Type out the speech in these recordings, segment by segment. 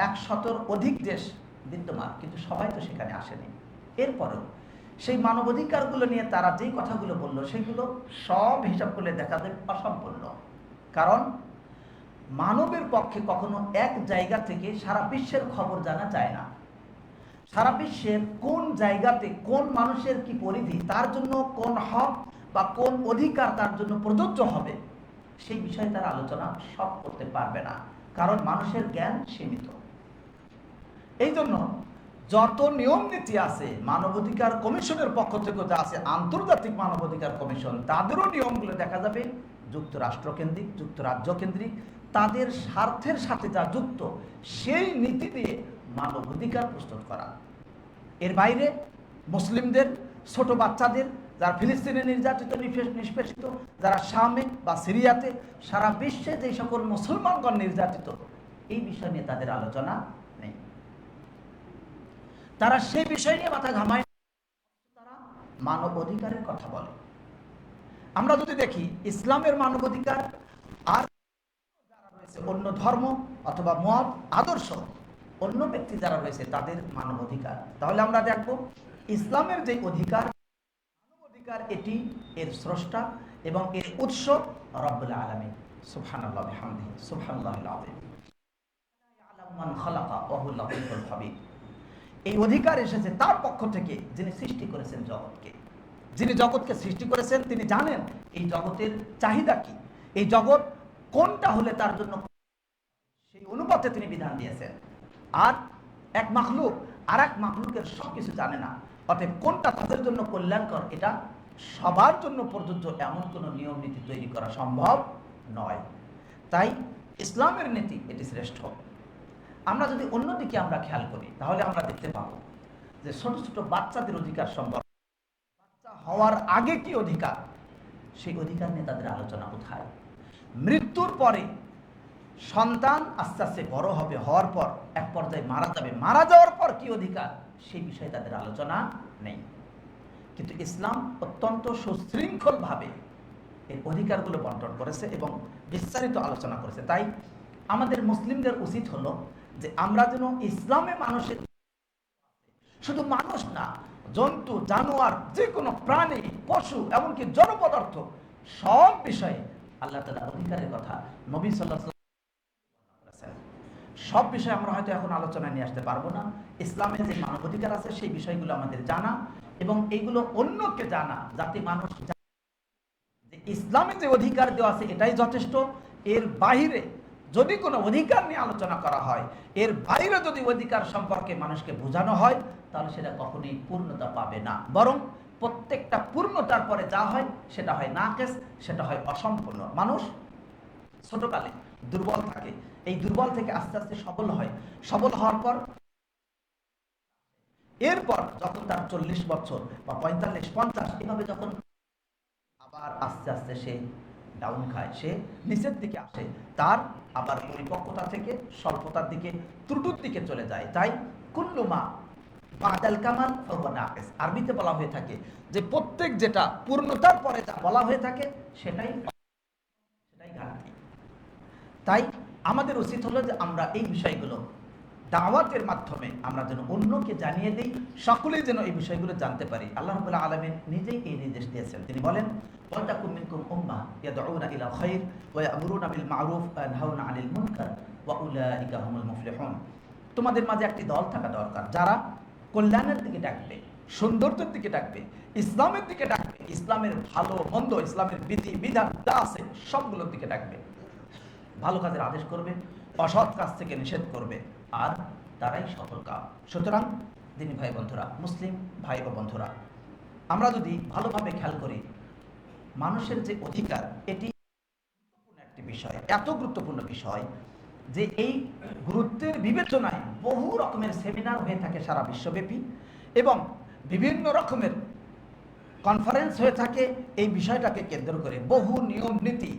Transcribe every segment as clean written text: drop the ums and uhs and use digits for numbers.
100-র অধিক দেশ বিদ্যমান, কিন্তু সবাই তো সেখানে আসেনি। এরপরেও সেই মানবাধিকারগুলো নিয়ে তারা যেই কথাগুলো বললো সেগুলো সব হিসাব করলে দেখা যায় অসম্পূর্ণ। কারণ মানবের পক্ষে কখনো এক জায়গা থেকে সারা বিশ্বের খবর জানা যায় না। সারা বিশ্বের কোন জায়গাতে কোন মানুষের কি পরিধি, তার জন্য কোন হক বা কোন অধিকার তার জন্য প্রযোজ্য হবে, সেই বিষয়ে তারা আলোচনা সব করতে পারবে না, কারণ মানুষের জ্ঞান সীমিত। এই জন্য যত নিয়ম নীতি আছে মানবাধিকার কমিশনের পক্ষ থেকে যা আছে, আন্তর্জাতিক মানবাধিকার কমিশন, তাদেরও নিয়মগুলো দেখা যাবে যুক্তরাষ্ট্র কেন্দ্রিক, যুক্তরাজ্য কেন্দ্রিক, তাদের স্বার্থের সাথে যা যুক্ত সেই নীতি দিয়ে মানবাধিকার প্রস্তুত করা। এর বাইরে মুসলিমদের, ছোট বাচ্চাদের, যারা ফিলিস্তিনে নির্যাতিত নিষ্পেষিত, যারা শামে বা সিরিয়াতে, সারা বিশ্বে যে সকল মুসলমানগণ নির্যাতিত, এই বিষয় নিয়ে তাদের আলোচনা নেই। তারা সেই বিষয় নিয়ে মাথা ঘামায়, তারা মানব অধিকারের কথা বলে। আমরা যদি দেখি ইসলামের মানবাধিকার আর যারা রয়েছে অন্য ধর্ম অথবা মত আদর্শ, অন্য ব্যক্তি যারা রয়েছে তাদের মানবাধিকার, তাহলে আমরা দেখব ইসলামের যে অধিকার, মানবাধিকার, এটি এর স্রষ্টা এবং এর উৎস রব্বুল আলামিন। সুবহানাল্লাহ বিহামদিহি সুবহানাল্লাহিল আযীম। ইয়ালামু মান খালাকা ওয়া হুয়াল লাতীফুল খাবীর। এই অধিকার এসেছে তার পক্ষ থেকে যিনি সৃষ্টি করেছেন জগৎকে। যিনি জগৎকে সৃষ্টি করেছেন তিনি জানেন এই জগতের চাহিদা কি, এই জগৎ কোনটা হলে তার জন্য, সেই অনুপাতে তিনি বিধান দিয়েছেন। আর এক মাখলুক আর এক মাখলুকের সবকিছু জানে না, অতএব কোনটা তাদের জন্য কল্যাণকর এটা সবার জন্য প্রযোজ্য এমন কোনো নিয়ম নীতি তৈরি করা সম্ভব নয়। তাই ইসলামের নীতি এটি শ্রেষ্ঠ। আমরা যদি অন্যদিকে আমরা খেয়াল করি তাহলে আমরা দেখতে পাবো যে ছোট ছোট বাচ্চাদের অধিকার সম্ভব, বাচ্চা হওয়ার আগে কি অধিকার, সেই অধিকার নিয়ে তাদের আলোচনা কোথায়? মৃত্যুর পরে সন্তান আস্তে আস্তে বড় হবে, হওয়ার পর এক পর্যায়ে মারা যাবে, মারা যাওয়ার পর কি অধিকার, সেই বিষয়ে তাদের আলোচনা নেই। কিন্তু ইসলাম অত্যন্ত সুশৃঙ্খলভাবে এর অধিকারগুলো বন্টন করেছে এবং বিস্তারিত আলোচনা করেছে। তাই আমাদের মুসলিমদের উচিত হলো যে আমরা যেন ইসলামে মানুষের, শুধু মানুষ না, জন্তু, জানোয়ার, যে কোনো প্রাণী, পশু, এমনকি জড় পদার্থ, সব বিষয়ে আল্লাহ তাআলার অধিকারের কথা নবী সাল্লাল্লাহু আলাইহি ওয়াসাল্লাম বলেছেন। সব বিষয়ে আমরা হয়তো এখন আলোচনায় নিয়ে আসতে পারবো না। ইসলামের যে মানবাধিকার আছে সেই বিষয়গুলো আমাদের জানা এবং এইগুলো অন্যকে জানা, যাতে মানুষ জানে যে ইসলামে যে অধিকার দেওয়া আছে এটাই যথেষ্ট। এর বাইরে যদি কোনো অধিকার নিয়ে আলোচনা করা হয়, এর বাইরে যদি অধিকার সম্পর্কে মানুষকে বোঝানো হয়, তাহলে সেটা কখনোই পূর্ণতা পাবে না, বরং প্রত্যেকটা পূর্ণতার পরে যা হয় সেটা হয় নাকিস, সেটা হয় অসম্পূর্ণ। মানুষ ছোটকালে দুর্বল থাকে, এই দুর্বল থেকে আস্তে আস্তে সবল হয়, সবল হওয়ার পর এরপর যখন তার 40 বছর বা 45-50 এভাবে যখন আবার আস্তে আস্তে সে ডাউন খায়, সে নিচের দিকে আসে, তার আবার পরিপক্কতা থেকে স্বল্পতার দিকে, ত্রুটির দিকে চলে যায়। তাই কুল্লু মা বাদাল কামাল ফাহুয়া নাকিস, আরবিতে বলা হয়ে থাকে যে প্রত্যেক যেটা পূর্ণতার পরে যা বলা হয়ে থাকে সেটাই ঘাটতি। তাই আমাদের উচিত হলো যে আমরা এই বিষয়গুলো দাওয়াতের মাধ্যমে আমরা যেন অন্যকে জানিয়ে দিই, সকলেই যেন এই বিষয়গুলো জানতে পারি। আল্লাহ রাব্বুল আলামিন নিজেই এই নির্দেশ দিয়েছেন। তিনি বলেন, ওয়াতাকুম মিনকুম উম্মাহ ইয়াদউনা ইলা খায়র ওয়া ইয়ামুরুনা বিল মা'রুফ ওয়া ইয়ানহাউনা আনিল মুনকার ওয়া উলাইকা হুমুল মুফলিহুন। তোমাদের মাঝে একটি দল থাকা দরকার যারা কল্যাণের দিকে ডাকবে, সৌন্দর্যের দিকে ডাকবে, ইসলামের দিকে ডাকবে, ইসলামের ভালো মন্দ, ইসলামের বিধি বিধান যা আছে সবগুলোর দিকে ডাকবে, ভালো কাজের আদেশ করবে, অসৎ কাজ থেকে নিষেধ করবে, আর তারাই সফল কাম। সুতরাং দিনী ভাই বন্ধুরা, মুসলিম ভাই ও বন্ধুরা, আমরা যদি ভালোভাবে খেয়াল করি মানুষের যে অধিকার, এটি গুরুত্বপূর্ণ একটি বিষয়, এত গুরুত্বপূর্ণ বিষয় যে এই গুরুত্বের বিবেচনায় বহু রকমের সেমিনার হয়ে থাকে সারা বিশ্বব্যাপী এবং বিভিন্ন রকমের কনফারেন্স হয়ে থাকে এই বিষয়টাকে কেন্দ্র করে। বহু নিয়ম নীতি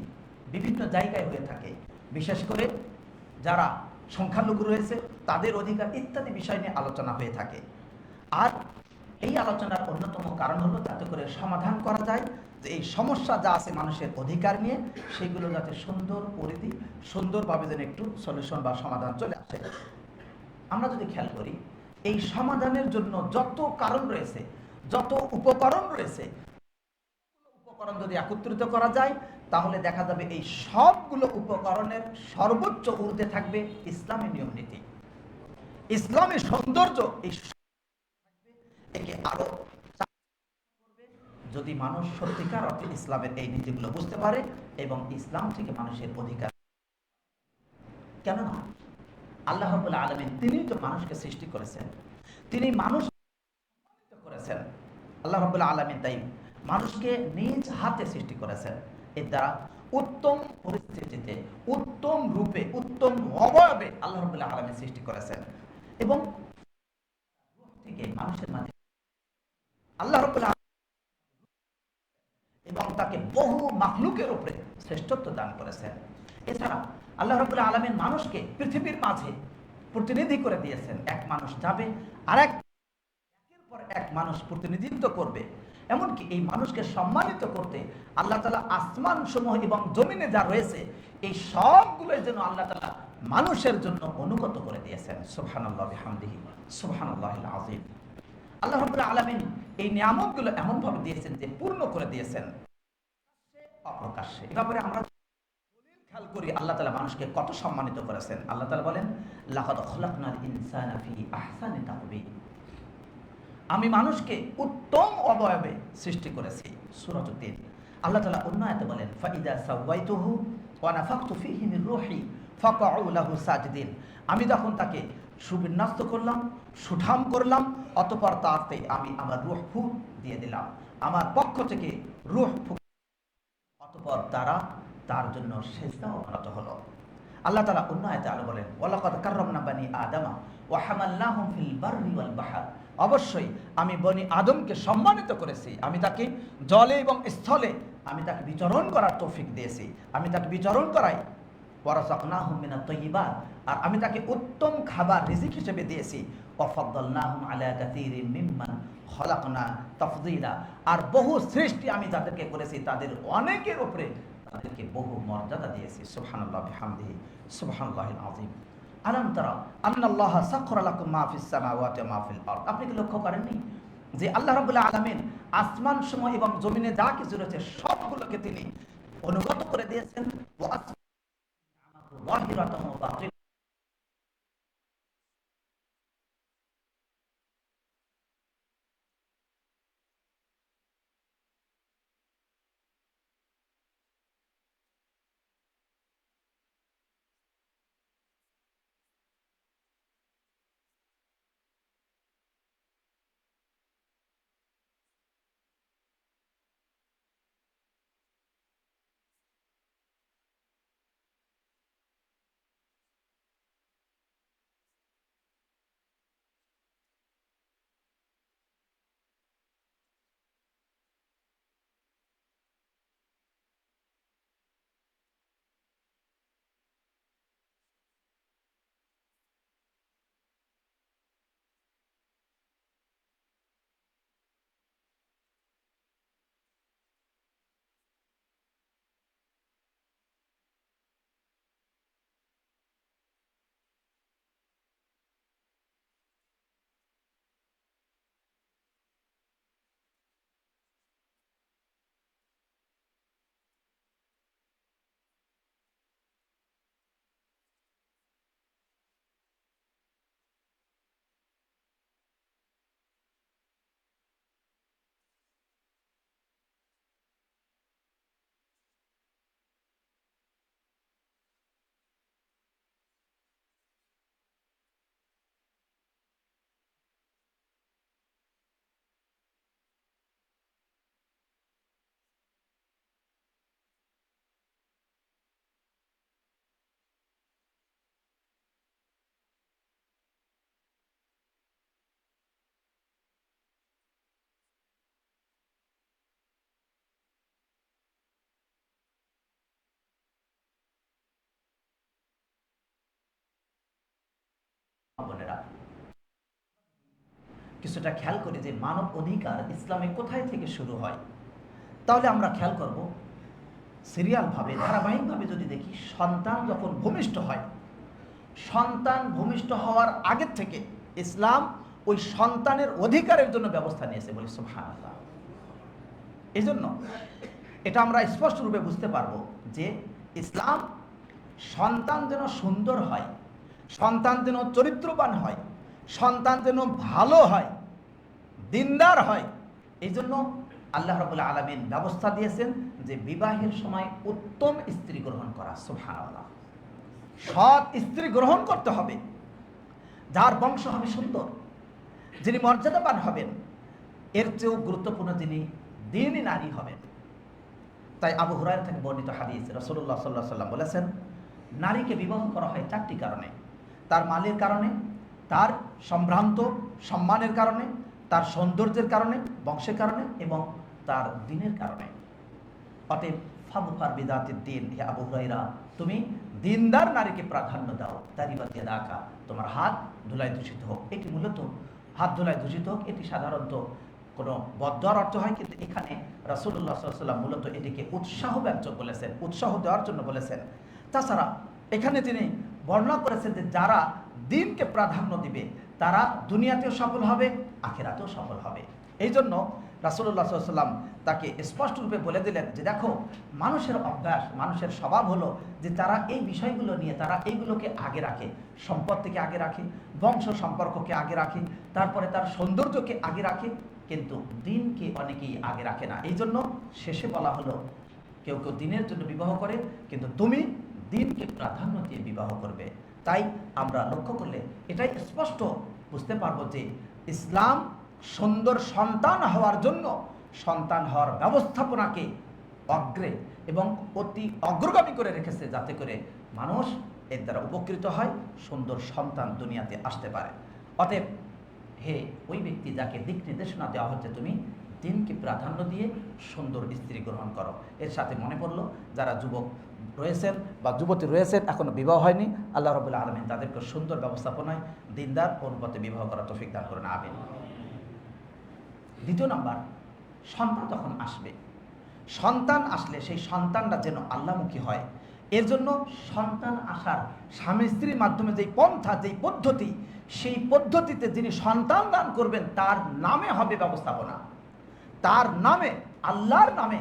বিভিন্ন জায়গায় হয়ে থাকে, বিশেষ করে যারা সংখ্যালঘু রয়েছে তাদের অধিকার ইত্যাদি বিষয় নিয়ে আলোচনা হয়ে থাকে। আর এই আলোচনার অন্যতম কারণ হলো যাতে করে সমাধান করা যায় যে এই সমস্যা যা আছে মানুষের অধিকার নিয়ে, সেইগুলো যাতে সুন্দর পরিধি, সুন্দরভাবে যেন একটু সলিউশন বা সমাধান চলে আসে। আমরা যদি খেয়াল করি, এই সমাধানের জন্য যত কারণ রয়েছে, যত উপকরণ রয়েছে, উপকরণ যদি একত্রিত করা যায়, তাহলে দেখা যাবে এই সবগুলো উপকরণের সর্বোচ্চ ঊর্ধ্বে থাকবে ইসলামী নিয়ম নীতি, ইসলামী সৌন্দর্য। এই একে আরো যদি মানুষ সত্যিকার অর্থে ইসলামের এই নীতিগুলো বুঝতে পারে এবং ইসলাম থেকে মানুষের অধিকার, কেননা আল্লাহ রাব্বুল আলামিন তিনি তো মানুষকে সৃষ্টি করেছেন, তিনি মানুষ করেছেন। আল্লাহ রাব্বুল আলামিন তাই মানুষকে নিজ হাতে সৃষ্টি করেছেন। এর দ্বারা উত্তম পরিস্থিতিতে, উত্তম রূপে, উত্তম অবয়বে আল্লাহ রাব্বুল আলামিন সৃষ্টি করেছেন এবং থেকে মানুষের মাঝে আল্লাহ রাব্বুল আলামিন এবং তাকে বহু মাখলুকের উপরে শ্রেষ্ঠত্ব দান করেছেন। এছাড়া আল্লাহ রাব্বুল আলামিন মানুষকে পৃথিবীর মাঝে প্রতিনিধি করে দিয়েছেন। এক মানুষ যাবে আর একের পর এক মানুষ প্রতিনিধিত্ব করবে। এমনকি এই মানুষকে সম্মানিত করতে আল্লাহ তাআলা আসমান সমূহ এবং জমিনে যা রয়েছে এই সবগুলোর জন্য আল্লাহ তাআলা মানুষের জন্য অনুগত করে দিয়েছেন। সুবহানাল্লাহি ওয়া বিহামদিহি, সুবহানাল্লাহিল আযীম। আল্লাহ রাব্বুল আলামিন এই নিয়ামতগুলো এমন ভাবে দিয়েছেন যে পূর্ণ করে দিয়েছেন অপ্রকাশ্যে। এই ব্যাপারে আমরা খেয়াল করি আল্লাহ তাআলা মানুষকে কত সম্মানিত করেছেন। আল্লাহ তাআলা বলেন, লাকাদ খলাকনাল ইনসানা ফি আহসানি তাকওয়িম, আমি মানুষকে উত্তম অবয়বে সৃষ্টি করেছি। সূরা তিন। আল্লাহ তাআলা অন্য আয়াতে বলেন, ফাইদা সাওয়াইতুহু ওয়া নাফাখতু ফীহি মির রূহি ফাকউ লাহু সাজিদিন, আমি যখন তাকে সুবিন্যস্ত করলাম, সুঠাম করলাম, অতঃপর তাতে আমি আমার রূহ ফুঁক দিয়ে দিলাম, আমার পক্ষ থেকে রূহ ফুঁক, অতঃপর তার জন্য সিজদা অবনত হলো। আল্লাহ তাআলা অন্য আয়াতে আরো বলেন, ওয়ালাকাদ কাররামনা বানি আদামা ওয়া হামালনাহুম ফিল বাররি ওয়াল বাহর, অবশ্যই আমি বনি আদমকে সম্মানিত করেছি, আমি তাকে জলে এবং স্থলে আমি তাকে বিচরণ করার তৌফিক দিয়েছি, আমি তাকে বিচরণ করাই। ওয়ারাযাকনাহুম মিনাত তাইয়্যিবাত, আর আমি তাকে উত্তম খাবার রিজিক হিসেবে দিয়েছি। ওয়াফাদ্দালনাহুম আলা কাসীরিম মিম্মান খলাকনা তাফদীলা, আর বহু সৃষ্টি আমি তাদেরকে করেছি তাদের অনেকের উপরে তাদেরকে বহু মর্যাদা দিয়েছি। সুবহানাল্লাহি বিহামদিহি, সুবহানাল্লাহিল আযীম। আলাম তারা আন্নাল্লাহা সাখখারা লাকুম মা ফিস সামাওয়াতি ওয়া মা ফিল আরদ, আপনি কি লক্ষ্য করেননি যে আল্লাহ রাব্বুল আলামিন আসমান সমূহ এবং জমিনে যা কিছু রয়েছে সবগুলোকে তিনি অনুগত করে দিয়েছেন। যাহিরাতান ওয়া বাতিন, বোনেরা কিছুটা খেয়াল করি যে মানব অধিকার ইসলামে কোথায় থেকে শুরু হয়, তাহলে আমরা খেয়াল করব সিরিয়ালভাবে ধারাবাহিকভাবে যদি দেখি, সন্তান যখন ভূমিষ্ঠ হয় সন্তান ভূমিষ্ঠ হওয়ার আগের থেকে ইসলাম ওই সন্তানের অধিকারের জন্য ব্যবস্থা নিয়েছে, বলি সুবহানাল্লাহ। এই জন্য এটা আমরা স্পষ্ট রূপে বুঝতে পারবো যে ইসলাম সন্তান যেন সুন্দর হয়, সন্তান যেন চরিত্রবান হয়, সন্তান যেন ভালো হয়, দিনদার হয়, এই জন্য আল্লাহ রাব্বুল আলামিন ব্যবস্থা দিয়েছেন যে বিবাহের সময় উত্তম স্ত্রী গ্রহণ করা। সুবহানাল্লাহ। সৎ স্ত্রী গ্রহণ করতে হবে, যার বংশ হবে সুন্দর, যিনি মর্যাদাবান হবেন, এর চেয়েও গুরুত্বপূর্ণ যিনি দ্বীনী নারী হবেন। তাই আবু হুরায়রা থেকে বর্ণিত হাদিস, রাসূলুল্লাহ সাল্লাল্লাহু আলাইহি ওয়াসাল্লাম বলেছেন, নারীকে বিবাহ করা হয় 4টি কারণে: তার মালের কারণে, তার সম্ভ্রান্ত সম্মানের কারণে, তার সৌন্দর্যের কারণে, বংশের কারণে এবং তার দিনের কারণে। অতএব ফাবফার বিদাতিদ দ্বীন, হে আবু হুরায়রা, তুমি দিনদার নারীকে প্রাধান্য দাও। তারিবাত ইয়াদাকা, তোমার হাত ধুলায় দূষিত হোক। এটি মূলত হাত ধুলায় দূষিত হোক, এটি সাধারণত কোনো বদদোয়ার অর্থ হয়, কিন্তু এখানে রাসূলুল্লাহ সাল্লাল্লাহু আলাইহি ওয়াসাল্লাম মূলত এটিকে উৎসাহ ব্যঞ্জক বলেছেন, উৎসাহ দেওয়ার জন্য বলেছেন। তাছাড়া এখানে তিনি বর্ণনা করেছেন যে যারা দিনকে প্রাধান্য দিবে তারা দুনিয়াতেও সফল হবে, আখিরাতেও সফল হবে। এই জন্য রাসূলুল্লাহ সাল্লাল্লাহু আলাইহি ওয়াসাল্লাম তাকে স্পষ্ট রূপে বলে দিলেন যে দেখো, মানুষের অভ্যাস, মানুষের স্বভাব হলো যে তারা এই বিষয়গুলো নিয়ে তারা এইগুলোকে আগে রাখে, সম্পত্তিকে আগে রাখে, বংশ সম্পর্ককে আগে রাখে, তারপরে তার সৌন্দর্যকে আগে রাখে, কিন্তু দিনকে অনেকেই আগে রাখে না। এই জন্য শেষে বলা হলো, কেউ কেউ দিনের জন্য বিবাহ করে, কিন্তু তুমি দিনকে প্রাধান্য দিয়ে বিবাহ করবে। তাই আমরা লক্ষ্য করলে এটাই স্পষ্ট বুঝতে পারবো যে ইসলাম সুন্দর সন্তান হওয়ার জন্য সন্তান হওয়ার ব্যবস্থাপনাকে অগ্রে এবং অতি অগ্রগামী করে রেখেছে, যাতে করে মানুষ এর দ্বারা উপকৃত হয়, সুন্দর সন্তান দুনিয়াতে আসতে পারে। অতএব হে ওই ব্যক্তি যাকে দিক নির্দেশনা দেওয়া হচ্ছে, তুমি দিনকে প্রাধান্য দিয়ে সুন্দর স্ত্রী গ্রহণ করো। এর সাথে মনে পড়লো, যারা যুবক রয়েছেন বা যুবতী রয়েছেন, এখনো বিবাহ হয়নি, আল্লাহ রাব্বুল আলামিন তাদেরকে সুন্দর ব্যবস্থাপনায় দিনদার অনুপাতে বিবাহ করার তৌফিক দান করেন, আমিন। দ্বিতীয় নাম্বার, সন্তান যখন আসবে, সন্তান আসলে সেই সন্তানটা যেন আল্লাহমুখী হয়। এর জন্য সন্তান আসার স্বামী স্ত্রীর মাধ্যমে যেই পন্থা, যেই পদ্ধতি, সেই পদ্ধতিতে যিনি সন্তান দান করবেন তার নামে হবে ব্যবস্থাপনা, তার নামে, আল্লাহর নামে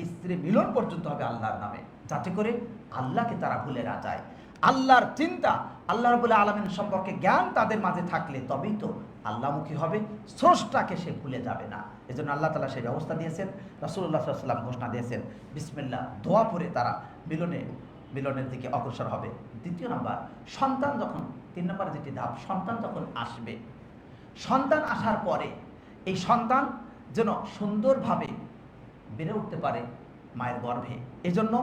স্ত্রী মিলন পর্যন্ত হবে আল্লাহর নামে, যাতে করে আল্লাহকে তারা ভুলে না যায়। আল্লাহর চিন্তা, আল্লাহ রাব্বুল আলামিন সম্পর্কে জ্ঞান তাদের মাঝে থাকলে তবেই তো আল্লাহমুখী হবে, স্রষ্টাকে সে ভুলে যাবে না। এজন্য আল্লাহ তাআলা সেই ব্যবস্থা দিয়েছেন। রাসূলুল্লাহ সাল্লাল্লাহু আলাইহি ওয়াসাল্লাম ঘোষণা দিয়েছেন, বিসমিল্লাহ দোয়া পড়ে তারা মিলনের দিকে অগ্রসর হবে। দ্বিতীয় নাম্বার, সন্তান যখন, 3 নম্বরে যেটি ধাপ, সন্তান যখন আসবে, সন্তান আসার পরে এই সন্তান যেন সুন্দরভাবে বেড়ে উঠতে পারে মায়ের গর্ভে। এজন্য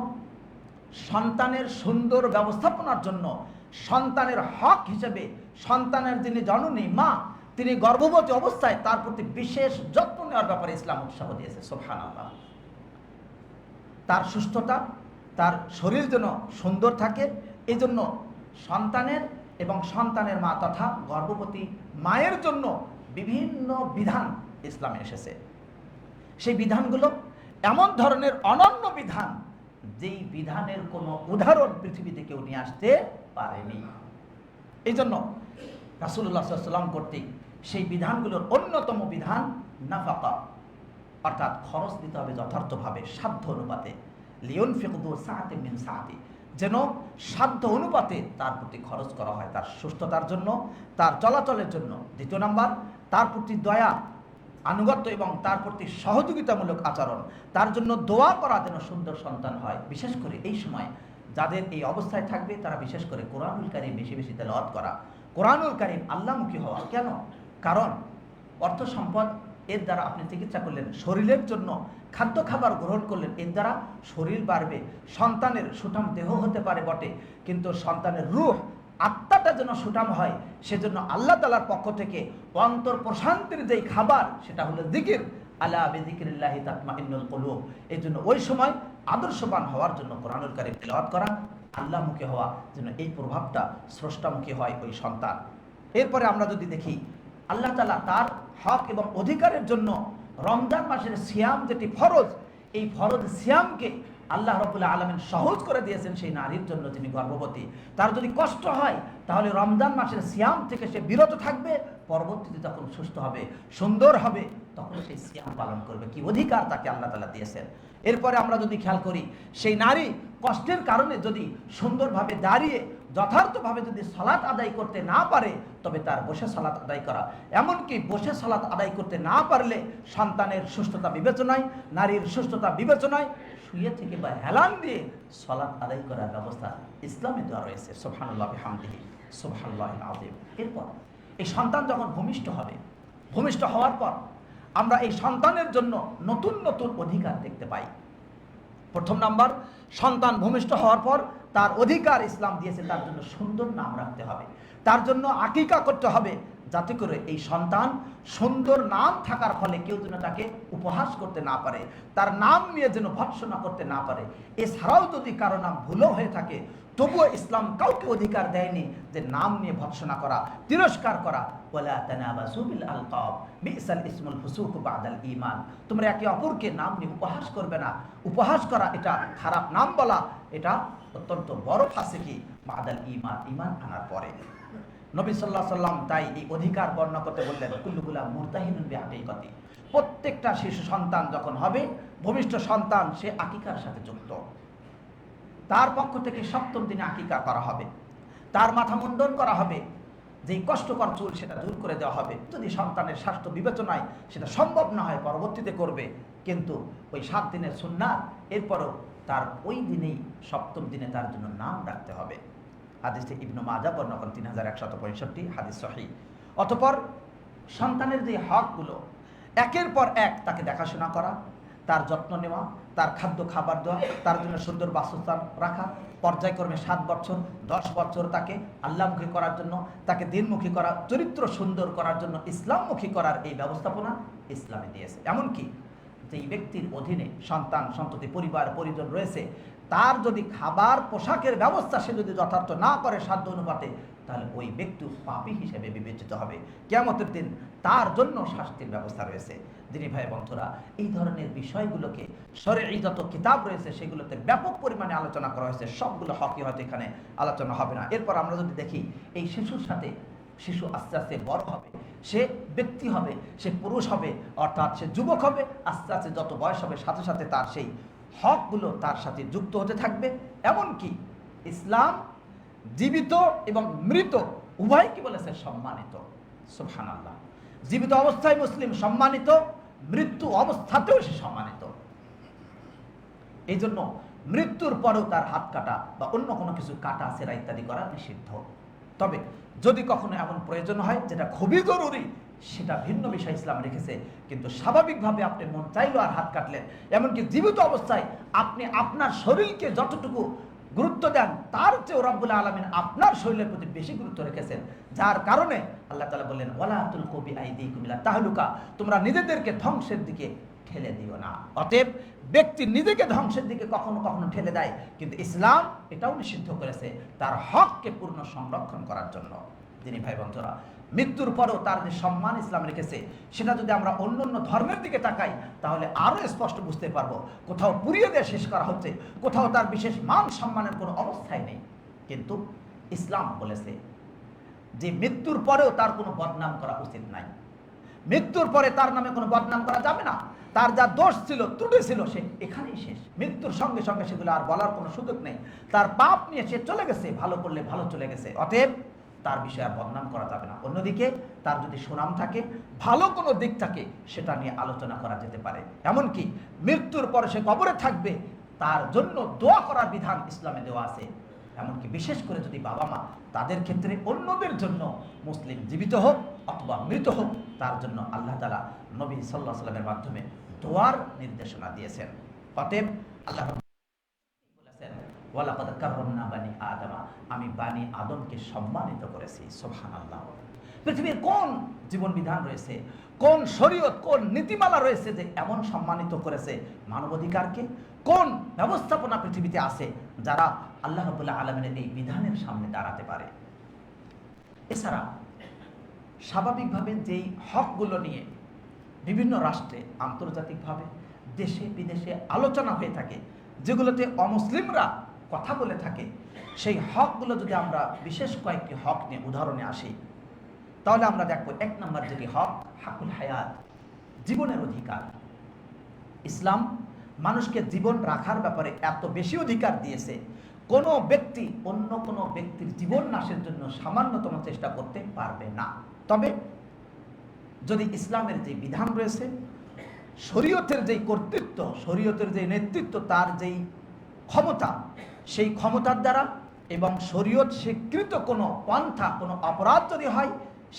সন্তানের সুন্দর ব্যবস্থাপনার জন্য সন্তানের হক হিসেবে সন্তানের যিনি জননী মা, তিনি গর্ভবতী অবস্থায় তার প্রতি বিশেষ যত্ন নেওয়ার ব্যাপারে ইসলাম উৎসাহ দিয়েছে। সুবহানাল্লাহ। তার সুস্থতা, তার শরীর যেন সুন্দর থাকে, এই জন্য সন্তানের এবং সন্তানের মা তথা গর্ভবতী মায়ের জন্য বিভিন্ন বিধান ইসলামে এসেছে। সেই বিধানগুলো এমন ধরনের অনন্য বিধান, যেই বিধানের কোনো উদাহরণ পৃথিবীতে কেউ নিয়ে আসতে পারেনি। এই জন্য রাসূলুল্লাহ সাল্লাল্লাহু আলাইহি ওয়াসাল্লাম কর্তৃক সেই বিধানগুলোর অন্যতম বিধান নাফাকা, অর্থাৎ খরচ দিতে হবে যথার্থভাবে, সাধ্য অনুপাতে। লিয়ুনফিক যু সাআতিন মিন সাআতি, যেন সাধ্য অনুপাতে তার প্রতি খরচ করা হয়, তার সুস্থতার জন্য, তার চলাচলের জন্য। দ্বিতীয় নাম্বার, তার প্রতি দয়া, আনুগত্য এবং তার প্রতি সহযোগিতামূলক আচরণ, তার জন্য দোয়া করা যেন সুন্দর সন্তান হয়। বিশেষ করে এই সময় যাদের এই অবস্থায় থাকবে তারা বিশেষ করে কোরআনুল কারীম বেশি বেশি তেলাওয়াত করা, কোরআনুল কারীম আল্লাহমুখী হওয়া। কেন? কারণ অর্থ সম্পদ, এর দ্বারা আপনি চিকিৎসা করলেন, শরীরের জন্য খাদ্য খাবার গ্রহণ করলেন, এর দ্বারা শরীর বাড়বে, সন্তানের সুঠাম দেহ হতে পারে বটে, কিন্তু সন্তানের রূহ, আত্মাটা যেন সুঠাম হয়, সেজন্য আল্লাহ তাআলার পক্ষ থেকে অন্তর প্রশান্তির যেই খাবার, সেটা হলো জিকির। আলা বিযিকরিল্লাহি তাতমাইন্নুল কুলুব। এই জন্য ওই সময় আদর্শবান হওয়ার জন্য কোরআনুল কারীম তিলাওয়াত করা, আল্লাহমুখী হওয়া, যেন এই প্রভাবটা স্রষ্টামুখী হয় ওই সন্তান। এরপরে আমরা যদি দেখি, আল্লাহ তাআলা তার হক এবং অধিকারের জন্য রমজান মাসের সিয়াম যেটি ফরজ, এই ফরজ সিয়ামকে আল্লাহ রাব্বুল আলামিন সহজ করে দিয়েছেন সেই নারীর জন্য যিনি গর্ভবতী। তার যদি কষ্ট হয় তাহলে রমজান মাসের সিয়াম থেকে সে বিরত থাকবে, পরবর্তীতে যখন সুস্থ হবে, সুন্দর হবে, তখন সেই সিয়াম পালন করবে। কি অধিকার তাকে আল্লাহ তাআলা দিয়েছেন। এরপরে আমরা যদি খেয়াল করি, সেই নারী কষ্টের কারণে যদি সুন্দরভাবে দাঁড়িয়ে যথার্থভাবে যদি সালাত আদায় করতে না পারে, তবে তার বসে সালাত আদায় করা, এমনকি বসে সালাত আদায় করতে না পারলে সন্তানের সুস্থতা বিবেচনায়, নারীর সুস্থতা বিবেচনায় শুয়ে থেকে বা হেলান দিয়ে সালাত আদায় করার ব্যবস্থা ইসলামে দেওয়া রয়েছে। সুবহানাল্লাহি ওয়া বিহামদিহি সুবহানাল্লাহিল আযীম। এরপর এই সন্তান যখন ভূমিষ্ঠ হবে, ভূমিষ্ঠ হওয়ার পর আমরা এই সন্তানের জন্য নতুন নতুন অধিকার দেখতে পাই। প্রথম নাম্বার, সন্তান ভূমিষ্ঠ হওয়ার পর তার অধিকার ইসলাম দিয়েছে, তার জন্য সুন্দর নাম রাখতে হবে, তার জন্য আকিকা করতে হবে, যাতে করে এই সন্তান সুন্দর নাম থাকার ফলে কেউ যেন তাকে উপহাস করতে না পারে, তার নাম নিয়ে যেন ভৎসনা করতে না পারে। এছাড়াও যদি কারো নাম ভুলও হয়ে থাকে, তবুও ইসলাম কাউকে অধিকার দেয়নি যে নাম নিয়ে ভৎসনা করা, তিরস্কার করা। ওয়ালা তানাবাসু বিল আলকাব বিসাল ইসমুল ফুসুক বাদাল ঈমান। তোমরা একে অপরকে নাম নিয়ে উপহাস করবে না। উপহাস করা, এটা খারাপ নাম বলা, এটা অত্যন্ত বড় ফাসিকি বাদাল ঈমান, ঈমান আনার পরে। নবী সাল্লাল্লাহু আলাইহি সাল্লাম তাই এই অধিকার বর্ণনা করতে বললেন, কুল্লুগুলা মুরতাহিনুন বিআকিকাতি। প্রত্যেকটা শিশু সন্তান যখন হবে, ভূমিষ্ঠ সন্তান, সে আকিকার সাথে যুক্ত। তার পক্ষ থেকে ৭ম দিনে আকিকা করা হবে, তার মাথা মুন্ডন করা হবে, যেই কষ্টকর চুল সেটা দূর করে দেওয়া হবে। যদি সন্তানের স্বাস্থ্য বিবেচনায় সেটা সম্ভব না হয়, পরবর্তীতে করবে, কিন্তু ওই ৭ দিনের সুন্নাত, এরপরও তার ওই দিনেই ৭ম দিনে তার জন্য নাম রাখতে হবে। হাদিসে ইবনে মাজাহ বর্ণনা করেন 3165, হাদিস সহিহ। অতঃপর সন্তানের যে হকগুলো, একের পর এক তাকে দেখাশোনা করা, তার যত্ন নেওয়া, তার খাদ্য খাবার দেওয়া, তার জন্য সুন্দর বাসস্থান রাখা, পর্যায়ক্রমে 7 বছর 10 বছর তাকে আল্লাহমুখী করার জন্য, তাকে দিনমুখী করা, চরিত্র সুন্দর করার জন্য ইসলামমুখী করার এই ব্যবস্থাপনা ইসলামে দিয়েছে। এমনকি যেই ব্যক্তির অধীনে সন্তান সন্ততি পরিবার পরিজন রয়েছে, তার যদি খাবার পোশাকের ব্যবস্থা সে যদি যথার্থ না করে সাধ্য অনুপাতে, তাহলে ওই ব্যক্তি পাপী হিসেবে বিবেচিত হবে। কিয়ামতের দিন তার জন্য শাস্তির ব্যবস্থা রয়েছে। যিনি ভাই বন্ধুরা, এই ধরনের বিষয়গুলোকে শরঈ যত কিতাব রয়েছে সেগুলোতে ব্যাপক পরিমাণে আলোচনা করা হয়েছে। সবগুলো হকই হয়তো এখানে আলোচনা হবে না। এরপর আমরা যদি দেখি, এই শিশুর সাথে শিশু আস্তে আস্তে বড় হবে, সে ব্যক্তি হবে, সে পুরুষ হবে, অর্থাৎ সে যুবক হবে। আস্তে আস্তে যত বয়স হবে, সাথে সাথে তার সেই হকগুলো তার সাথে যুক্ত হতে থাকবে। এমনকি ইসলাম জীবিত এবং মৃত উভয় কি বলেছে? সম্মানিত। সুবহানাল্লাহ। জীবিত অবস্থায় মুসলিম সম্মানিত, মৃত্যু অবস্থাতেও সে সম্মানিত। এই জন্য মৃত্যুর পরেও তার হাত কাটা বা অন্য কোনো কিছু কাটা সেরা ইত্যাদি করা নিষিদ্ধ। তবে যদি কখনো এমন প্রয়োজন হয় যেটা খুবই জরুরি, সেটা ভিন্ন বিষয় ইসলাম রেখেছে। কিন্তু স্বাভাবিকভাবে আপনি মন চাইলো আর হাত কাটলেন, এমনকি জীবিত অবস্থায় আপনি আপনার শরীরকে যতটুকু গুরুত্ব দেন, তার চেয়েও রব্বুল আলামিন আপনার শরীরের প্রতি বেশি গুরুত্ব রেখেছেন। যার কারণে আল্লাহ তাআলা বললেন, ওয়ালা তুলকু বিআইদিকুম ইলা তাহলুকা, তোমরা নিজেদেরকে ধ্বংসের দিকে ঠেলে দিও না। অতএব ব্যক্তি নিজেকে ধ্বংসের দিকে কখনো কখনো ঠেলে দেয়, কিন্তু ইসলাম এটাও নিষিদ্ধ করেছে তার হককে পূর্ণ সংরক্ষণ করার জন্য। যিনি ভাই বন্ধুরা, মৃত্যুর পরেও তার যে সম্মান ইসলাম রেখেছে, সেটা যদি আমরা অন্য অন্য ধর্মের দিকে তাকাই, তাহলে আরো স্পষ্ট বুঝতে পারবো কোথাও পুড়িয়ে দিয়ে শেষ করা হচ্ছে, কোথাও তার বিশেষ মান সম্মানের কোনো অবস্থাই নেই। কিন্তু ইসলাম বলেছে যে মৃত্যুর পরেও তার কোনো বদনাম করা উচিত নাই। মৃত্যুর পরে তার নামে কোনো বদনাম করা যাবে না। তার যা দোষ ছিল, ত্রুটি ছিল, সে এখানেই শেষ। মৃত্যুর সঙ্গে সঙ্গে সেগুলো আর বলার কোনো সুযোগ নেই। তার পাপ নিয়ে সে চলে গেছে, ভালো করলে ভালো চলে গেছে। অতএব তার বিষয়ে আর বদনাম করা যাবে না। অন্যদিকে তার যদি সুনাম থাকে, ভালো কোনো দিক থাকে, সেটা নিয়ে আলোচনা করা যেতে পারে। এমনকি মৃত্যুর পরে সে কবরে থাকবে, তার জন্য দোয়া করার বিধান ইসলামে দেওয়া আছে। এমনকি বিশেষ করে যদি বাবা মা, তাদের ক্ষেত্রে অন্যদের জন্য, মুসলিম জীবিত হোক অথবা মৃত হোক, তার জন্য আল্লাহ তাআলা নবী সাল্লাল্লাহু আলাইহি ওয়াসাল্লামের মাধ্যমে দোয়ার নির্দেশনা দিয়েছেন। অতএব আল্লাহ বলেছেন, ওয়ালাকাদ কাররামনা বানি আদমা, আমি বানি আদমকে সম্মানিত করেছি। সুবহানাল্লাহ। পৃথিবীর কোন জীবন বিধান রয়েছে, কোন শরীয়ত, কোন নীতিমালা রয়েছে যে এমন সম্মানিত করেছে মানবাধিকারকে? কোন ব্যবস্থাপনা পৃথিবীতে আছে যারা আল্লাহ রাব্বুল আলামিনের এই বিধানের সামনে দাঁড়াতে পারে? এছাড়া স্বাভাবিকভাবে যেই হকগুলো নিয়ে বিভিন্ন রাষ্ট্রে, আন্তর্জাতিকভাবে, দেশে বিদেশে আলোচনা হয়ে থাকে, যেগুলোতে অমুসলিমরা কথা বলে থাকে, সেই হকগুলো যদি আমরা বিশেষ কয়েকটি হক নিয়ে উদাহরণে আসি, তাহলে আমরা দেখবো 1 নম্বর যেটি হক, হাকুল হায়াত, জীবনের অধিকার। ইসলাম মানুষকে জীবন রাখার ব্যাপারে এত বেশি অধিকার দিয়েছে, কোনো ব্যক্তি অন্য কোনো ব্যক্তির জীবন নাশের জন্য সামান্যতম চেষ্টা করতে পারবে না। তবে যদি ইসলামের যে বিধান রয়েছে, শরীয়তের যেই কর্তৃত্ব, শরীয়তের যে নেতৃত্ব, তার যেই ক্ষমতা, সেই ক্ষমতার দ্বারা এবং শরীয়ত স্বীকৃত কোনো পন্থা, কোনো অপরাধ যদি হয়,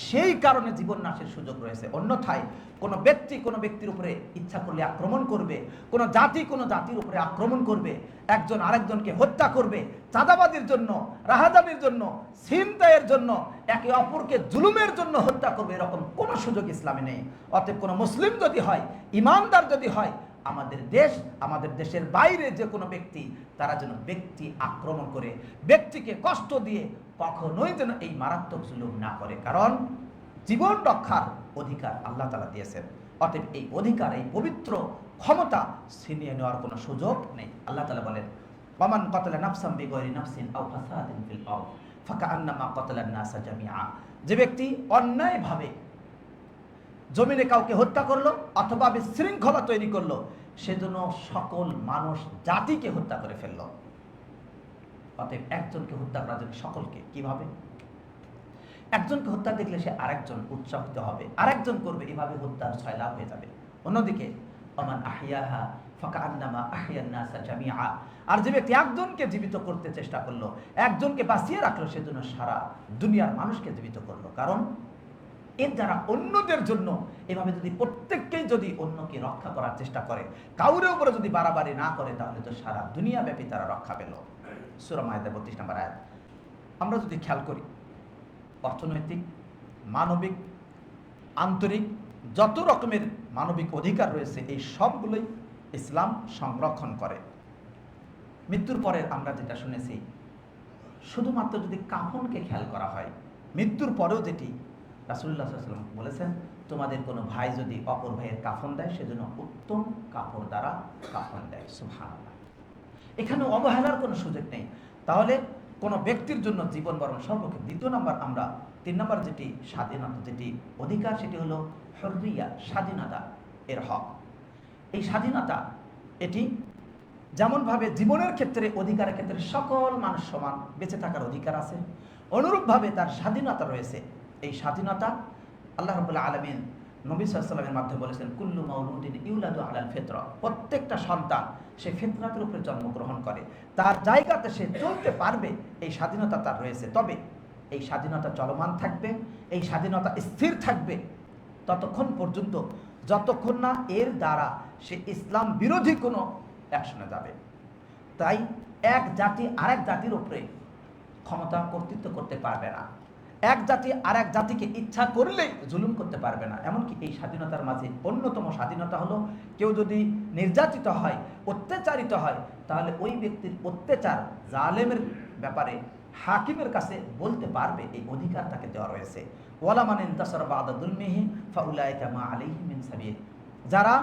সেই কারণে জীবন নাশের সুযোগ রয়েছে। অন্যথায় কোনো ব্যক্তি কোনো ব্যক্তির উপরে ইচ্ছা করলে আক্রমণ করবে, কোনো জাতি কোনো জাতির উপরে আক্রমণ করবে, একজন আরেকজনকে হত্যা করবে, চাঁদাবাদির জন্য, রাহাজানির জন্য, ছিনতাইয়ের জন্য, একে অপরকে জুলুমের জন্য হত্যা করবে, এরকম কোনো সুযোগ ইসলামে নেই। অতএব কোনো মুসলিম যদি হয়, ইমানদার যদি হয়, আমাদের দেশ, আমাদের দেশের বাইরে যে কোনো ব্যক্তি, তারা যেন ব্যক্তি আক্রমণ করে, ব্যক্তিকে কষ্ট দিয়ে কখনোই যেন এই মারাত্মক জুলুম না করে, কারণ জীবন রক্ষার অধিকার আল্লাহ তাআলা দিয়েছেন। অতএব এই অধিকার, এই পবিত্র ক্ষমতা ছিনিয়ে নেওয়ার কোনো সুযোগ নেই। আল্লাহ তাআলা বলেন, ওয়ামান কাতালা নাফসান বিগাইরি নাফসিন আও ফাসাদিন ফিল আরদ ফাকান্নামা কাতালান নাসা জামিআ। যে ব্যক্তি অন্যায়ভাবে জমিনে কাউকে হত্যা করলো অথবা বিশৃঙ্খলা তৈরি করলো, সেজন্য সকল মানুষ জাতিকে হত্যা করে ফেললো। অতএব একজনকে হত্যা করা যাবে সকলকে। কিভাবে? একজনকে হত্যা দেখলে সে আরেকজন উৎসাহিত হবে, আরেকজন করবে, এভাবে হত্যার ছয়লাভ হয়ে যাবে। অন্যদিকে ওমান আহইয়াহা ফাকান্নামা আহইয়ান নাসা জামিআ। আর যে ব্যক্তি একজনকে জীবিত করতে চেষ্টা করলো, একজনকে বাঁচিয়ে রাখলো, সেজন্য সারা দুনিয়ার মানুষকে জীবিত করলো। কারণ এর দ্বারা অন্যদের জন্য এভাবে যদি প্রত্যেককেই যদি অন্যকে রক্ষা করার চেষ্টা করে, কাউরে উপরে যদি বাড়াবাড়ি না করে, তাহলে তো সারা দুনিয়া ব্যাপী তারা রক্ষা পেল। সূরা মায়েদা 32 নম্বর আয়াত। আমরা যদি খেয়াল করি, অর্থনৈতিক, মানবিক, আন্তরিক যত রকমের মানবিক অধিকার রয়েছে, এই সবগুলোই ইসলাম সংরক্ষণ করে। মৃত্যুর পরের আমরা যেটা শুনেছি, শুধুমাত্র যদি কাফনকে খেয়াল করা হয়, মৃত্যুর পরেও যেটি রাসূলুল্লাহ সাল্লাল্লাহু আলাইহি ওয়াসাল্লাম বলেছেন, তোমাদের কোনো ভাই যদি অপর ভাইয়ের কাফন দেয়, সেজন্য উত্তম কাপড় দ্বারা কাফন দেয়। সুবহানাল্লাহ। এখানে অবহেলার কোনো সুযোগ নেই। তাহলে কোনো ব্যক্তির জন্য জীবন বরণ সর্বক্ষেত্রে। দ্বিতীয় নম্বর, আমরা 3 নম্বর যেটি স্বাধীনতা, যেটি অধিকার, সেটি হলো হুররিয়া, স্বাধীনতা এর হক। এই স্বাধীনতা, এটি যেমনভাবে জীবনের ক্ষেত্রে, অধিকারের ক্ষেত্রে সকল মানুষ সমান বেঁচে থাকার অধিকার আছে, অনুরূপভাবে তার স্বাধীনতা রয়েছে। এই স্বাধীনতা আল্লাহ রাব্বুল আলামিন নবী সাল্লাল্লাহু আলাইহি ওয়াসাল্লামের মাধ্যমে বলেছেন, কুল্লু মাউলুদিন ইউলাদু আলাল ফিতরা। প্রত্যেকটা সন্তান সে ফিতরাতের উপরে জন্মগ্রহণ করে, তার জায়গাতে সে চলতে পারবে, এই স্বাধীনতা তার রয়েছে। তবে এই স্বাধীনতা চলমান থাকবে, এই স্বাধীনতা স্থির থাকবে ততক্ষণ পর্যন্ত, যতক্ষণ না এর দ্বারা সে ইসলাম বিরোধী কোনো অ্যাকশনে যাবে। তাই এক জাতি আরেক জাতির উপরে ক্ষমতা কর্তৃত্ব করতে পারবে না, এক জাতি আরেক জাতিকে ইচ্ছা করলেই জুলুম করতে পারবে না। এমনকি এই স্বাধীনতার মাঝে অন্যতম স্বাধীনতা হলো, কেউ যদি নির্যাতিত হয়, অত্যাচারিত হয়, তাহলে ওই ব্যক্তির অত্যাচার, জালেমের ব্যাপারে হাকিমের কাছে বলতে পারবে, এই অধিকার তাকে দেওয়া রয়েছে। ওয়ালা মান ইনতাসারা বা'দা যুলমিহি ফাউলাইকা মা আলাইহিম মিন সাবিল। যারা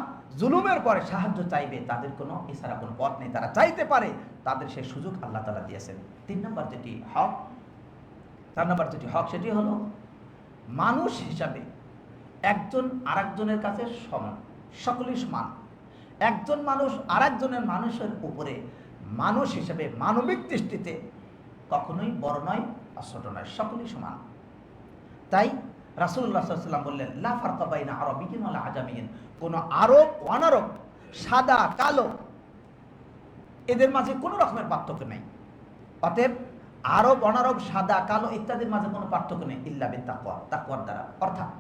জুলুমের পরে সাহায্য চাইবে, তাদের কোনো এছাড়া কোনো পথ নেই, তারা চাইতে পারে, তাদের সেই সুযোগ আল্লাহ তাআলা দিয়েছেন। 3 নম্বর যেটি হক, 4 নম্বর যেটি হক, সেটি হলো মানুষ হিসাবে একজন আরেকজনের কাছে সমান, সকলেই সমান। একজন মানুষ আরেকজনের মানুষের উপরে মানুষ হিসেবে মানবিক দৃষ্টিতে কখনোই বড় নয় আর ছোট নয়, সকলেই সমান। তাই রাসূলুল্লাহ সাল্লাল্লাহু আলাইহি ওয়াসাল্লাম বললেন, লা ফারকা বাইনা আরাবিয়্যিন ওয়ালা আজামিয়্যিন। কোনো আরব অনারব, সাদা কালো, এদের মাঝে কোনো রকমের পার্থক্য নেই। অতএব আরব অনারব, সাদা কালো ইত্যাদির মাঝে কোনো পার্থক্য নেই, ইল্লা বিত্তাকওয়া, তাকওয়ার দ্বারা। অর্থাৎ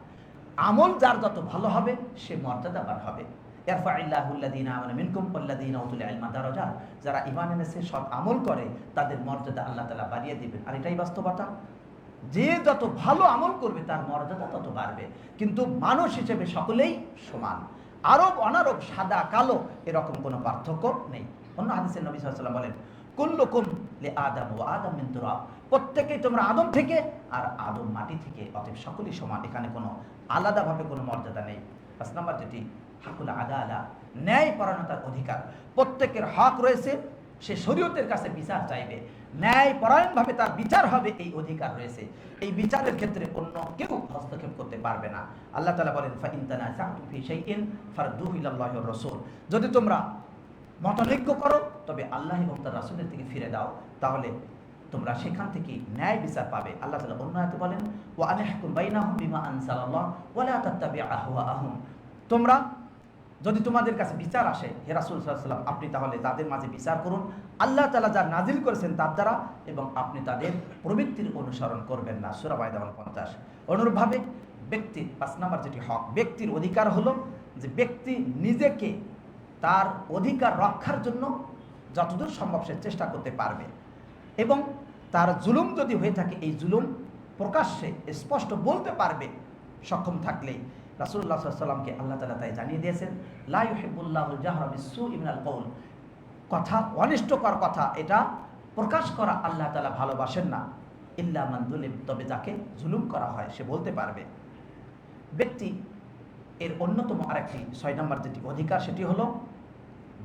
আমল যার যত ভালো হবে, সে মর্যাদাবান হবে। ইয়ারফাইল্লাহুল্লাযীনা আমানু মিনকুম ওয়াল্লাযীনা উতুল ইলমা দারাজাত। যারা ঈমান এনেছে, সৎ আমল করে, তাদের মর্যাদা আল্লাহ তাআলা বাড়িয়ে দিবেন। আর এটাই বাস্তবতা, যে যত ভালো আমল করবে তার মর্যাদা তত বাড়বে। কিন্তু মানুষ হিসেবে সকলেই সমান, আরব অনারব, সাদা কালো এরকম কোনো পার্থক্য নেই। অন্য হাদিসে নবী সাল্লাল্লাহু আলাইহি ওয়াসাল্লাম বলেন, কুল্লুকুম লিআদম ওয়া আদম মিন তুরাব। প্রত্যেকেই তোমরা আদম থেকে, আর আদম মাটি থেকে, অতএব সকলেই সমান। এখানে কোনো আলাদাভাবে কোনো মর্যাদা নেই। 5 নম্বর যেটি হাকুল আদালা, ন্যায়পরায়ণতার অধিকার। প্রত্যেকের হক রয়েছে, সে শরীয়তের কাছে বিচার চাইবে, ন্যায়পরায়ণভাবে তার বিচার হবে, এই অধিকার রয়েছে। এই বিচারের ক্ষেত্রে অন্য কেউ হস্তক্ষেপ করতে পারবে না। আল্লাহ তাআলা বলেন, ফাইন তানাযাতুম ফি শাইইন ফারদুহু ইলাল্লাহি ওয়ার রাসূল, যদি তোমরা মতানৈক্য করো তবে আল্লাহ এবং তার রাসূলের থেকে ফিরে দাও, তাহলে তোমরা সেখান থেকে ন্যায় বিচার পাবে। আল্লাহ তাআলা অন্য আয়াতে বলেন, ওয়া আনহকুম বাইনাহুম বিমা আনজালাল্লাহ ওয়া লা তাত্তাবি আহওয়াআহুম, তোমরা যদি তোমাদের কাছে বিচার আসে হে রাসূল সাল্লাল্লাহু আলাইহি ওয়াসাল্লাম, আপনি তাহলে তাদের মাঝে বিচার করুন আল্লাহ তাআলা যা নাজিল করেছেন তার দ্বারা, এবং আপনি তাদের প্রবৃত্তির অনুসরণ করবেন না। সূরা মাইদা 50। অনুরূপভাবে ব্যক্তির 5 নম্বর যেটি হক, ব্যক্তির অধিকার হলো যে ব্যক্তি নিজেকে তার অধিকার রক্ষার জন্য যতদূর সম্ভব সে চেষ্টা করতে পারবে, এবং তার জুলুম যদি হয়ে থাকে এই জুলুম প্রকাশ্যে স্পষ্ট বলতে পারবে সক্ষম থাকলেই। রাসূলুল্লাহ সাল্লাল্লাহু আলাইহি ওয়াসাল্লামকে আল্লাহ তাআলা তাই জানিয়ে দিয়েছেন, লা ইউহিব্বুল্লাহুল জাহরা বিসসুই মিনাল কওল, কথা অনিষ্টকর কথা এটা প্রকাশ করা আল্লাহ তাআলা ভালোবাসেন না, ইল্লা মান যুলিম, তবে যাকে জুলুম করা হয় সে বলতে পারবে। ব্যক্তি এর অন্যতম আরেকটি 6 নম্বর যেটি অধিকার সেটি হলো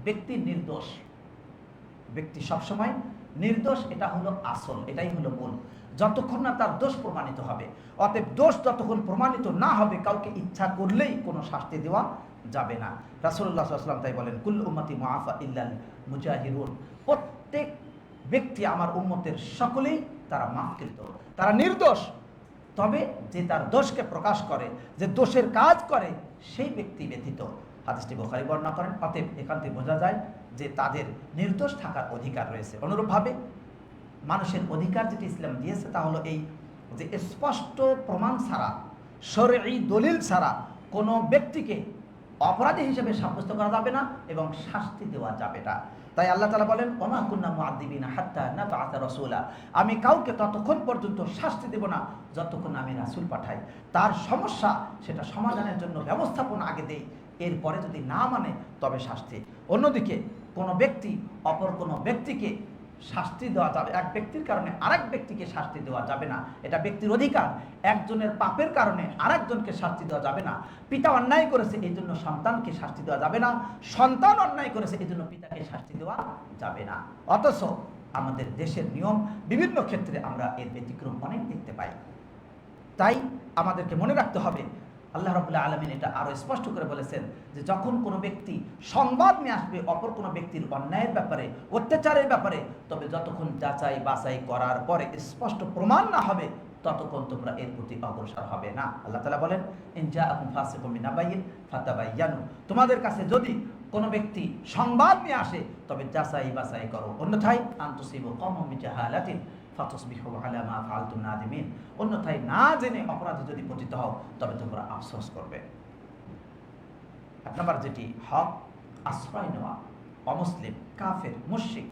ব্যক্তি নির্দোষ। ব্যক্তি সবসময় নির্দোষ, এটা হলো আসল, এটাই হলো মূল, যতক্ষণ না তার দোষ প্রমাণিত হবে। অতএব দোষ যতক্ষণ প্রমাণিত না হবে কাউকে ইচ্ছা করলেই কোনো শাস্তি দেওয়া যাবে না। রাসূলুল্লাহ সাল্লাল্লাহু আলাইহি ওয়াসাল্লাম তাই বলেন, কুল্লু উম্মতি মুআফা ইল্লাল মুজাহিরুন, প্রত্যেক ব্যক্তি আমার উম্মতের সকলেই তারা মাফকৃত, তারা নির্দোষ, তবে যে তার দোষকে প্রকাশ করে, যে দোষের কাজ করে সেই ব্যক্তি ব্যতীত। হাদিসটি বুখারী বর্ণনা করেন। অতএব এখান থেকে বোঝা যায় যে তাদের নির্দোষ থাকার অধিকার রয়েছে। অনুরূপভাবে মানুষের অধিকার যেটি ইসলাম দিয়েছে তা হলো এই যে স্পষ্ট প্রমাণ ছাড়া, শরঈ দলিল ছাড়া কোনো ব্যক্তিকে অপরাধী হিসেবে সাব্যস্ত করা যাবে না এবং শাস্তি দেওয়া যাবে না। তাই আল্লাহ তাআলা বলেন, ওমা কুন্না মুআদ্দিবিনা হাত্তা নাবআসা রাসূলা, আমি কাউকে ততক্ষণ পর্যন্ত শাস্তি দেব না যতক্ষণ আমি রাসূল পাঠাই। তার সমস্যা সেটা সমাধানের জন্য ব্যবস্থাপনা আগে দেই, এরপরে যদি না মানে তবে শাস্তি। অন্যদিকে কোনো ব্যক্তি অপর কোনো ব্যক্তিকে শাস্তি দেওয়া যাবে, এক ব্যক্তির কারণে আরেক ব্যক্তিকে শাস্তি দেওয়া যাবে না, এটা ব্যক্তির অধিকার। একজনের পাপের কারণে আরেকজনকে শাস্তি দেওয়া যাবে না। পিতা অন্যায় করেছে এই জন্য সন্তানকে শাস্তি দেওয়া যাবে না, সন্তান অন্যায় করেছে এই জন্য পিতাকে শাস্তি দেওয়া যাবে না। অথচ আমাদের দেশের নিয়ম বিভিন্ন ক্ষেত্রে আমরা এর ব্যতিক্রম অনেক দেখতে পাই। তাই আমাদেরকে মনে রাখতে হবে, আল্লাহ রাব্বুল আলামিন এটা আরো স্পষ্ট করে বলেছেন যে যখন কোনো ব্যক্তি সংবাদ নিয়ে আসবে অপর কোনো ব্যক্তির অন্যায়ের ব্যাপারে, অত্যাচারের ব্যাপারে, তবে যতক্ষণ যাচাই বাছাই করার পরে স্পষ্ট প্রমাণ না হবে ততক্ষণ তোমরা এর প্রতি অগ্রসর হবে না। আল্লাহ তাআলা বলেন, ইন জাআকুম ফাসিকুম বিনাবাইয়িন ফাতাবায়ানু, তোমাদের কাছে যদি কোনো ব্যক্তি সংবাদ নিয়ে আসে তবে যাচাই বাছাই করো, অন্যথায় আনতুসিবু কওমান বিজাহালাতিন ফাতাসবিহু আলা মা ফাআলতুম নাদিমিন, অন্যথায় না জেনে অপরাধী যদি পতিত হও তবে তোমরা আফসোস করবে। এক নম্বর যেটি হক, আশ্রয় নেওয়া। অমুসলিম, কাফের, মুশরিক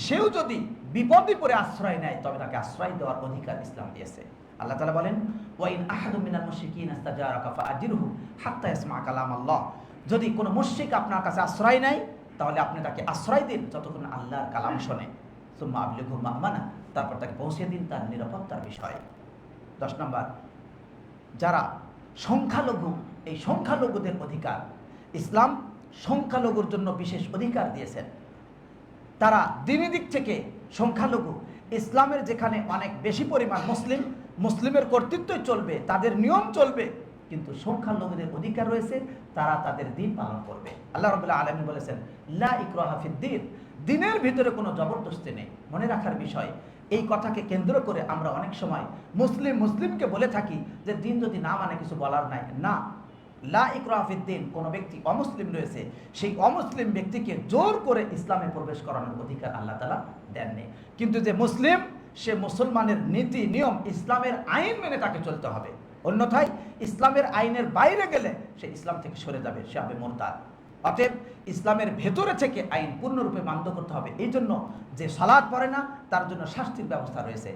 সেও যদি বিপদে পড়ে আশ্রয় নেয় তবে তাকে আশ্রয় দেওয়ার অধিকার ইসলাম দিয়েছে। আল্লাহ তাআলা বলেন, ওয়া ইন আহাদুম মিনাল মুশরিকিনা ইস্তাজারাকা ফাআজিরহু হাত্তা ইয়াসমা কালাম আল্লাহ, যদি কোনো মুশরিক আপনার কাছে আশ্রয় নেয় তাহলে আপনি তাকে আশ্রয় দিন যতক্ষণ আল্লাহর কালাম শোনে, সুম্মা আবলিগহু মা'মানা, তারপর তাকে পৌঁছে দিন তার নিরাপত্তার বিষয়ে। 10 নম্বর, যারা সংখ্যালঘু, এই সংখ্যালঘুদের অধিকার, ইসলাম সংখ্যালঘুর জন্য বিশেষ অধিকার দিয়েছেন। তারা দিনী দিক থেকে সংখ্যালঘু, ইসলামের যেখানে অনেক বেশি পরিমাণ মুসলিম, মুসলিমের কর্তৃত্বই চলবে, তাদের নিয়ম চলবে, কিন্তু সংখ্যালঘুদের অধিকার রয়েছে, তারা তাদের দিন পালন করবে। আল্লাহ রাব্বুল আলামিন বলেছেন, লা ইকরাহা ফিদ্দীন, দিনের ভিতরে কোনো জবরদস্তি নেই। মনে রাখার বিষয়, এই কথাকে কেন্দ্র করে আমরা অনেক সময় মুসলিমকে বলে থাকি যে দিন যদি না মানে কিছু বলার নাই। না, লা ইকরাহা ফিদ্দীন, কোনো ব্যক্তি অমুসলিম রয়েছে, সেই অমুসলিম ব্যক্তিকে জোর করে ইসলামে প্রবেশ করানোর অধিকার আল্লাহ তাআলা দেননি। কিন্তু যে মুসলিম, সে মুসলমানের নীতি নিয়ম, ইসলামের আইন মেনে তাকে চলতে হবে, অন্যথায় ইসলামের আইনের বাইরে গেলে সে ইসলাম থেকে সরে যাবে, সে হবে মুরতাদ। অতএব ইসলামের ভেতরে থেকে আইন পূর্ণরূপে মান্য করতে হবে। এই জন্য যে সালাত পড়ে না তার জন্য শাস্তির ব্যবস্থা রয়েছে।